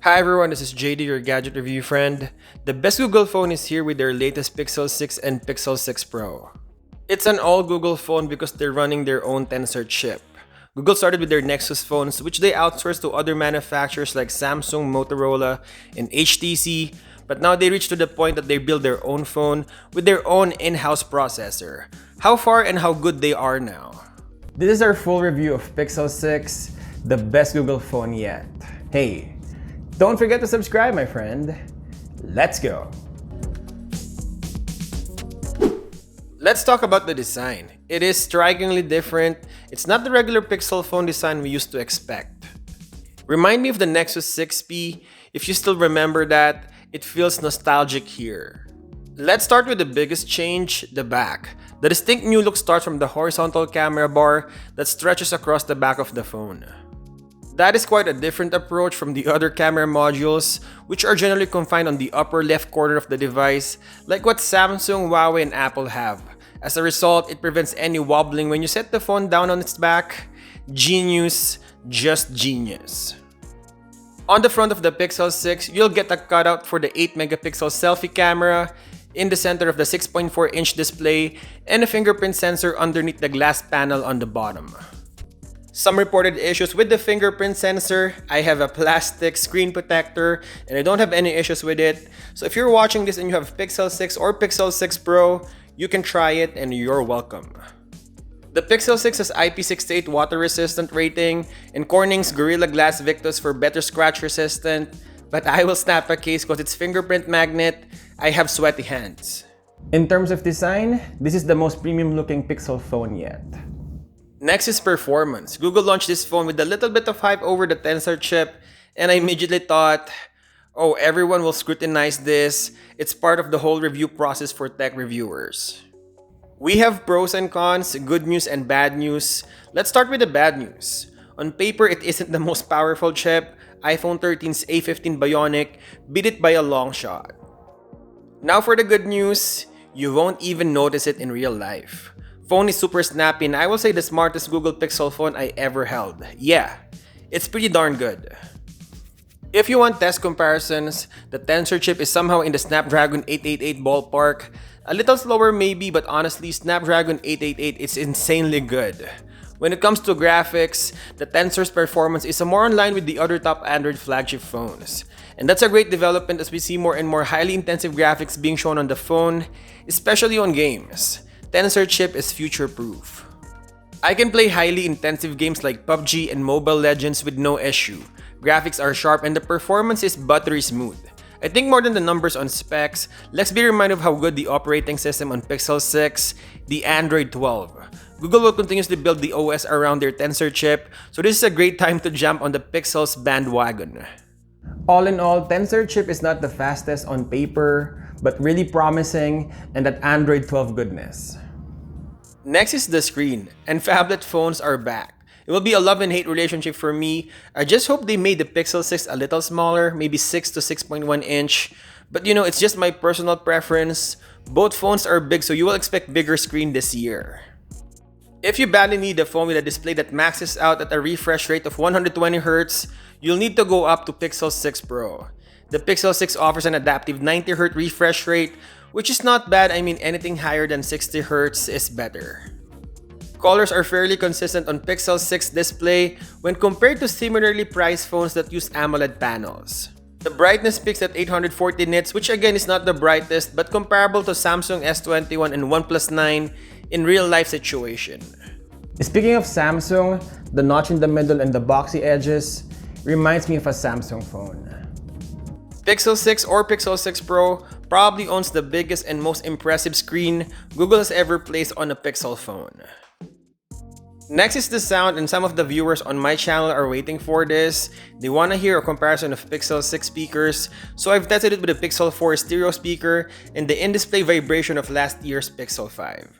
Hi everyone, this is JD, your gadget review friend. The best Google phone is here with their latest Pixel 6 and Pixel 6 Pro. It's an all Google phone because they're running their own Tensor Chip. Google started with their Nexus phones, which they outsourced to other manufacturers like Samsung, Motorola, and HTC, but now they reached to the point that they build their own phone with their own in-house processor. How far and how good they are now. This is our full review of Pixel 6, the best Google phone yet. Hey, don't forget to subscribe, my friend. Let's go. Let's talk about the design. It is strikingly different. It's not the regular Pixel phone design we used to expect. Remind me of the Nexus 6P. If you still remember that, it feels nostalgic here. Let's start with the biggest change, the back. The distinct new look starts from the horizontal camera bar that stretches across the back of the phone. That is quite a different approach from the other camera modules, which are generally confined on the upper left corner of the device, like what Samsung, Huawei, and Apple have. As a result, it prevents any wobbling when you set the phone down on its back. Genius, just genius. On the front of the Pixel 6, you'll get a cutout for the 8-megapixel selfie camera, in the center of the 6.4-inch display, and a fingerprint sensor underneath the glass panel on the bottom. Some reported issues with the fingerprint sensor. I have a plastic screen protector and I don't have any issues with it. So if you're watching this and you have Pixel 6 or Pixel 6 Pro, you can try it and you're welcome. The Pixel 6 has IP68 water resistant rating and Corning's Gorilla Glass Victus for better scratch resistant. But I will snap a case because it's fingerprint magnet. I have sweaty hands. In terms of design, this is the most premium looking Pixel phone yet. Next is performance. Google launched this phone with a little bit of hype over the Tensor Chip, and I immediately thought, oh, everyone will scrutinize this. It's part of the whole review process for tech reviewers. We have pros and cons, good news and bad news. Let's start with the bad news. On paper, it isn't the most powerful chip. iPhone 13's A15 Bionic beat it by a long shot. Now for the good news, you won't even notice it in real life. Phone is super snappy and I will say the smartest Google Pixel phone I ever held. Yeah, it's pretty darn good. If you want test comparisons, the Tensor Chip is somehow in the Snapdragon 888 ballpark. A little slower maybe, but honestly, Snapdragon 888 is insanely good. When it comes to graphics, the Tensor's performance is more in line with the other top Android flagship phones. And that's a great development as we see more and more highly intensive graphics being shown on the phone, especially on games. Tensor Chip is future-proof. I can play highly intensive games like PUBG and Mobile Legends with no issue. Graphics are sharp and the performance is buttery smooth. I think more than the numbers on specs, let's be reminded of how good the operating system on Pixel 6, the Android 12. Google will continuously build the OS around their Tensor Chip, so this is a great time to jump on the Pixel's bandwagon. All in all, Tensor Chip is not the fastest on paper, but really promising and that Android 12 goodness. Next is the screen, and phablet phones are back. It will be a love and hate relationship for me. I just hope they made the Pixel 6 a little smaller, maybe 6 to 6.1 inch. But you know, it's just my personal preference. Both phones are big, so you will expect bigger screen this year. If you badly need a phone with a display that maxes out at a refresh rate of 120Hz, you'll need to go up to Pixel 6 Pro. The Pixel 6 offers an adaptive 90Hz refresh rate, which is not bad. I mean, anything higher than 60Hz is better. Colors are fairly consistent on Pixel 6 display when compared to similarly priced phones that use AMOLED panels. The brightness peaks at 840 nits, which again is not the brightest but comparable to Samsung S22 and OnePlus 9 in real-life situation. Speaking of Samsung, the notch in the middle and the boxy edges reminds me of a Samsung phone. Pixel 6 or Pixel 6 Pro probably owns the biggest and most impressive screen Google has ever placed on a Pixel phone. Next is the sound, and some of the viewers on my channel are waiting for this. They want to hear a comparison of Pixel 6 speakers, so I've tested it with the Pixel 4 stereo speaker and the in-display vibration of last year's Pixel 5.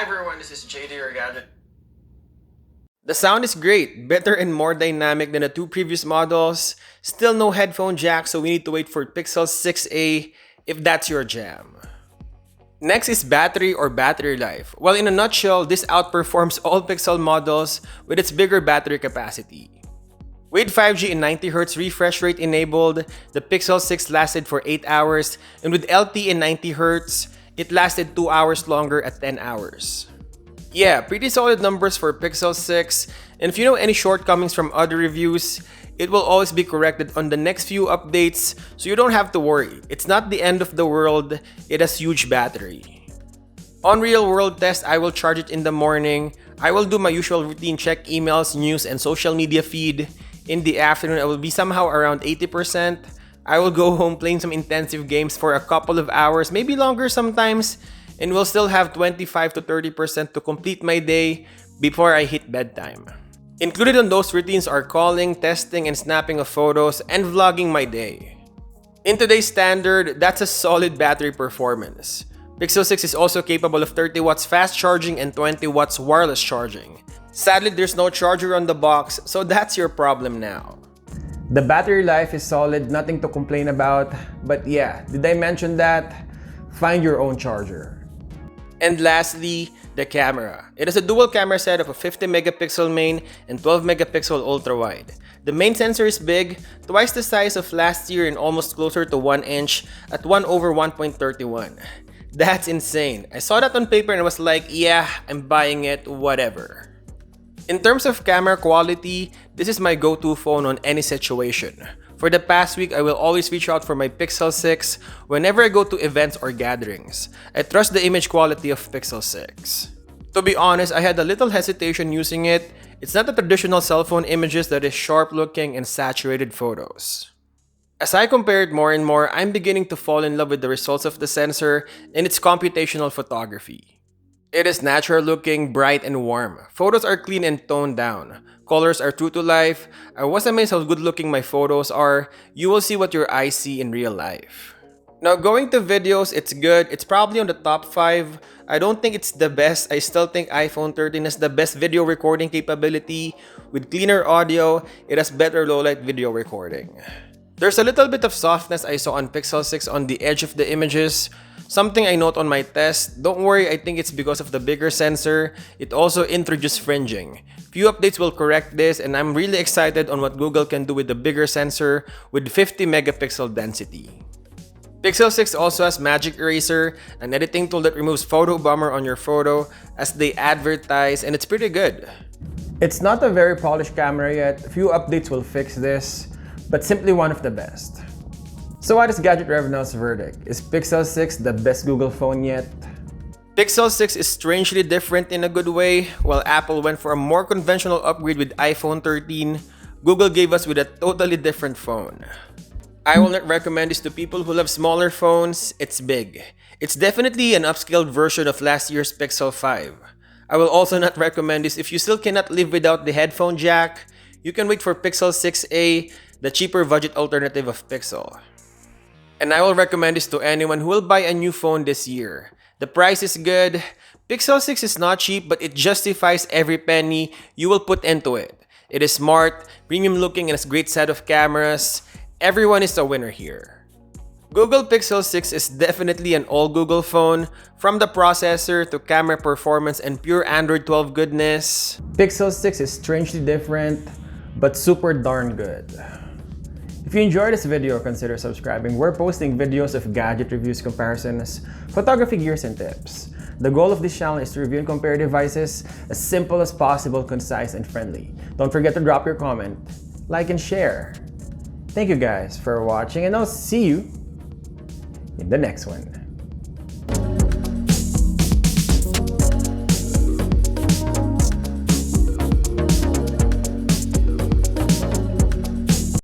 everyone, this is JD or Gadget. The sound is great, better and more dynamic than the two previous models. Still no headphone jack, so we need to wait for Pixel 6a if that's your jam. Next is battery or battery life. Well, in a nutshell, this outperforms all Pixel models with its bigger battery capacity. With 5G and 90Hz refresh rate enabled, the Pixel 6 lasted for 8 hours, and with LTE and 90Hz, it lasted 2 hours longer at 10 hours. Yeah, pretty solid numbers for Pixel 6, and if you know any shortcomings from other reviews, it will always be corrected on the next few updates, so you don't have to worry. It's not the end of the world, it has huge battery. On real world test, I will charge it in the morning. I will do my usual routine, check emails, news, and social media feed. In the afternoon, I will be somehow around 80%. I will go home playing some intensive games for a couple of hours, maybe longer sometimes, and will still have 25 to 30% to complete my day before I hit bedtime. Included on those routines are calling, testing, and snapping of photos, and vlogging my day. In today's standard, that's a solid battery performance. Pixel 6 is also capable of 30 watts fast charging and 20 watts wireless charging. Sadly, there's no charger on the box, so that's your problem now. The battery life is solid, nothing to complain about. But yeah, did I mention that? Find your own charger. And lastly, the camera. It has a dual camera set of a 50 megapixel main and 12 megapixel ultra wide. The main sensor is big, twice the size of last year and almost closer to 1 inch at 1/1.31. That's insane. I saw that on paper and I was like, yeah, I'm buying it, whatever. In terms of camera quality, this is my go-to phone on any situation. For the past week, I will always reach out for my Pixel 6 whenever I go to events or gatherings. I trust the image quality of Pixel 6. To be honest, I had a little hesitation using it. It's not the traditional cell phone images that is sharp looking and saturated photos. As I compare it more and more, I'm beginning to fall in love with the results of the sensor and its computational photography. It is natural looking, bright, and warm. Photos are clean and toned down. Colors are true to life. I was amazed how good looking my photos are. You will see what your eyes see in real life. Now going to videos, it's good. It's probably on the top 5. I don't think it's the best. I still think iPhone 13 has the best video recording capability. With cleaner audio, it has better low-light video recording. There's a little bit of softness I saw on Pixel 6 on the edge of the images. Something I note on my test. Don't worry, I think it's because of the bigger sensor. It also introduced fringing. Few updates will correct this, and I'm really excited on what Google can do with the bigger sensor with 50 megapixel density. Pixel 6 also has Magic Eraser, an editing tool that removes photo bummer on your photo as they advertise, and it's pretty good. It's not a very polished camera yet. Few updates will fix this, but simply one of the best. So what is Gadget Revenant's verdict? Is Pixel 6 the best Google phone yet? Pixel 6 is strangely different in a good way. While Apple went for a more conventional upgrade with iPhone 13, Google gave us with a totally different phone. I will not recommend this to people who love smaller phones. It's big. It's definitely an upscaled version of last year's Pixel 5. I will also not recommend this if you still cannot live without the headphone jack. You can wait for Pixel 6a, the cheaper budget alternative of Pixel. And I will recommend this to anyone who will buy a new phone this year. The price is good. Pixel 6 is not cheap, but it justifies every penny you will put into it. It is smart, premium looking, and has a great set of cameras. Everyone is a winner here. Google Pixel 6 is definitely an all Google phone. From the processor to camera performance and pure Android 12 goodness, Pixel 6 is strangely different, but super darn good. If you enjoyed this video, consider subscribing. We're posting videos of gadget reviews, comparisons, photography gears, and tips. The goal of this channel is to review and compare devices as simple as possible, concise, and friendly. Don't forget to drop your comment, like, and share. Thank you guys for watching, and I'll see you in the next one.